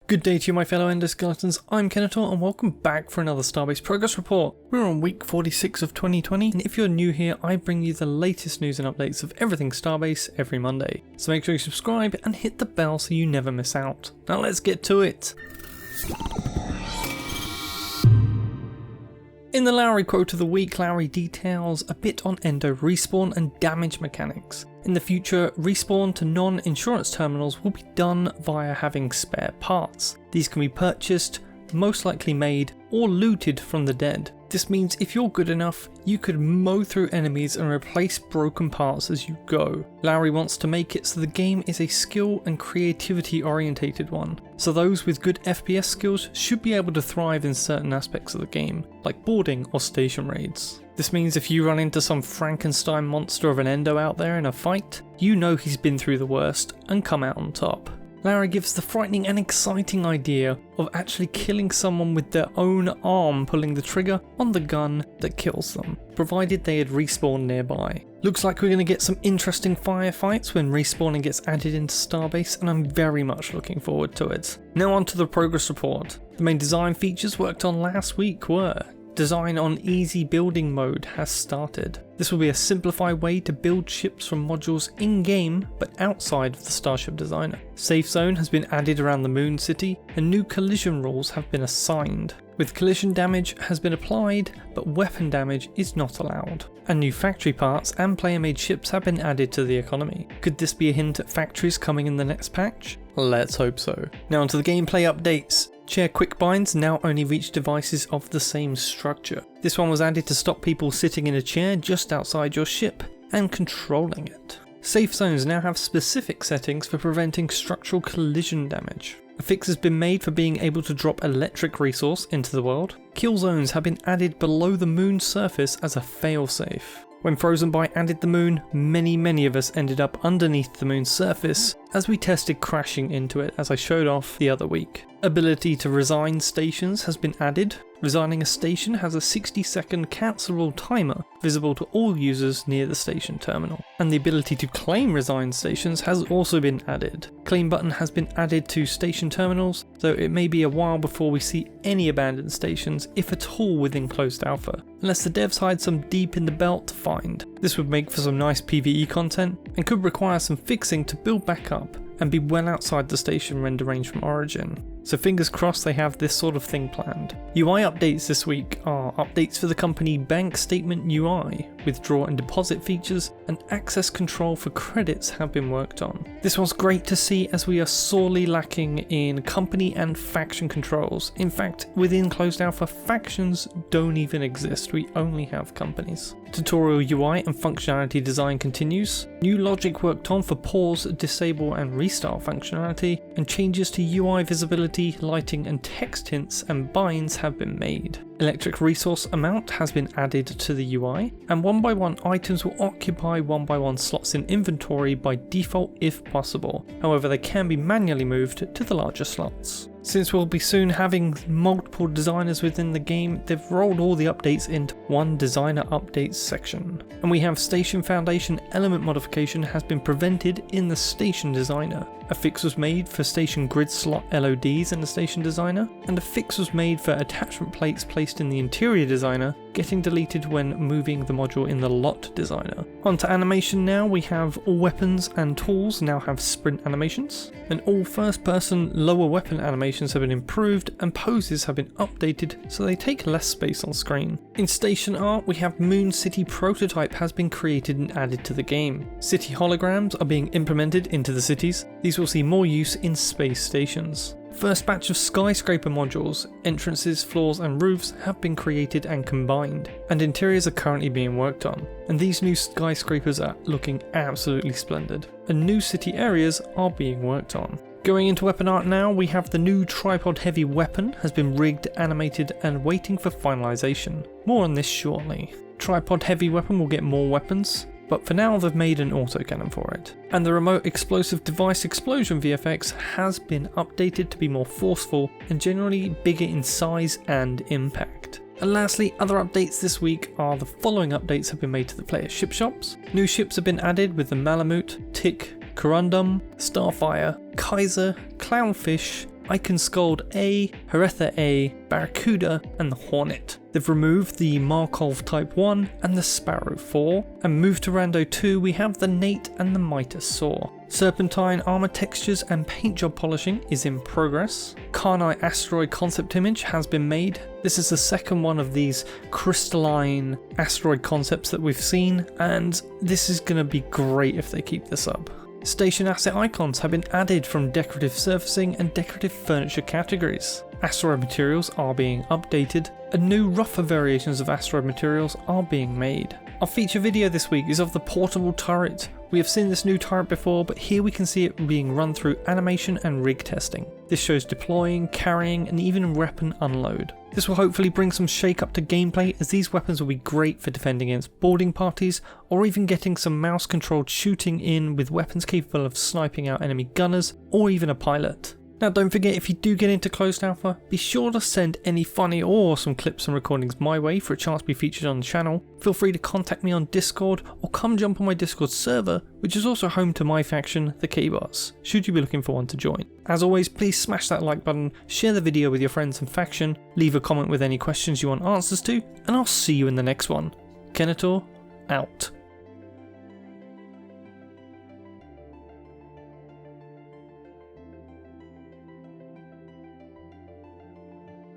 Good day to you, my fellow endoskeletons. I'm Kenetor and welcome back for another Starbase progress report. We're on week 46 of 2020, and if you're new here, I bring you the latest news and updates of everything Starbase every Monday. So make sure you subscribe and hit the bell so you never miss out. Now let's get to it. In the Lowry quote of the week, Lowry details a bit on endo respawn and damage mechanics. In the future, respawn to non-insurance terminals will be done via having spare parts. These can be purchased, most likely made, or looted from the dead. This means if you're good enough, you could mow through enemies and replace broken parts as you go. Lowry wants to make it so the game is a skill and creativity orientated one, so those with good FPS skills should be able to thrive in certain aspects of the game, like boarding or station raids. This means if you run into some Frankenstein monster of an endo out there in a fight, you know he's been through the worst and come out on top. Lowry gives the frightening and exciting idea of actually killing someone with their own arm pulling the trigger on the gun that kills them, provided they had respawned nearby. Looks like we're going to get some interesting firefights when respawning gets added into Starbase, and I'm very much looking forward to it. Now on to the progress report. The main design features worked on last week were: design on easy building mode has started. This will be a simplified way to build ships from modules in-game but outside of the Starship Designer. Safe zone has been added around the Moon City and new collision rules have been assigned. With collision damage has been applied, but weapon damage is not allowed. And new factory parts and player-made ships have been added to the economy. Could this be a hint at factories coming in the next patch? Let's hope so. Now onto the gameplay updates. Chair quick binds now only reach devices of the same structure. This one was added to stop people sitting in a chair just outside your ship and controlling it. Safe zones now have specific settings for preventing structural collision damage. A fix has been made for being able to drop electric resource into the world. Kill zones have been added below the moon's surface as a failsafe. When Frozen Byte added the moon, many of us ended up underneath the moon's surface as we tested crashing into it, as I showed off the other week. Ability to resign stations has been added. Resigning a station has a 60-second cancelable timer visible to all users near the station terminal. And the ability to claim resigned stations has also been added. Claim button has been added to station terminals, though it may be a while before we see any abandoned stations, if at all, within closed alpha, unless the devs hide some deep in the belt to find. This would make for some nice PvE content and could require some fixing to build back up and be well outside the station render range from origin. So fingers crossed they have this sort of thing planned. UI updates this week are updates for the company bank statement UI, withdraw and deposit features, and access control for credits have been worked on. This one's great to see as we are sorely lacking in company and faction controls. In fact, within closed alpha, factions don't even exist, we only have companies. Tutorial UI and functionality design continues. New logic worked on for pause, disable and restart functionality, and changes to UI visibility, lighting and text hints and binds have been made. Electric resource amount has been added to the UI, and 1x1 items will occupy 1x1 slots in inventory by default if possible. However, they can be manually moved to the larger slots. Since we'll be soon having multiple designers within the game, they've rolled all the updates into one designer updates section. And we have station foundation element modification has been prevented in the station designer. A fix was made for station grid slot LODs in the station designer, and a fix was made for attachment plates placed in the interior designer getting deleted when moving the module in the lot designer. Onto animation now, we have all weapons and tools now have sprint animations, and all first person lower weapon animations have been improved and poses have been updated so they take less space on screen. In station art, we have Moon City prototype has been created and added to the game. City holograms are being implemented into the cities. These will see more use in space stations. First batch of skyscraper modules, entrances, floors and roofs have been created and combined, and interiors are currently being worked on, and these new skyscrapers are looking absolutely splendid, and new city areas are being worked on. Going into weapon art now, we have the new tripod heavy weapon has been rigged, animated and waiting for finalization. More on this shortly. Tripod heavy weapon will get more weapons, but for now they've made an autocannon for it. And the remote explosive device explosion VFX has been updated to be more forceful and generally bigger in size and impact. And lastly, other updates this week are the following updates have been made to the player ship shops. New ships have been added with the Malamute, Tick, Corundum, Starfire, Kaiser, Clownfish, Iconscold A, Heretha A, Barracuda, and the Hornet. They've removed the Markov Type 1 and the Sparrow 4, and moved to Rando 2 we have the Nate and the Mitre Saw. Serpentine armour textures and paint job polishing is in progress. Carnite asteroid concept image has been made. This is the second one of these crystalline asteroid concepts that we've seen, and this is going to be great if they keep this up. Station asset icons have been added from decorative surfacing and decorative furniture categories. Asteroid materials are being updated, and new rougher variations of asteroid materials are being made. Our feature video this week is of the portable turret. We have seen this new turret before, but here we can see it being run through animation and rig testing. This shows deploying, carrying, and even weapon unload. This will hopefully bring some shake up to gameplay, as these weapons will be great for defending against boarding parties, or even getting some mouse controlled shooting in with weapons capable of sniping out enemy gunners, or even a pilot. Now don't forget, if you do get into closed alpha, be sure to send any funny or awesome clips and recordings my way for a chance to be featured on the channel. Feel free to contact me on Discord, or come jump on my Discord server, which is also home to my faction, the K-Bars, should you be looking for one to join. As always, please smash that like button, share the video with your friends and faction, leave a comment with any questions you want answers to, and I'll see you in the next one. Kenetor, out.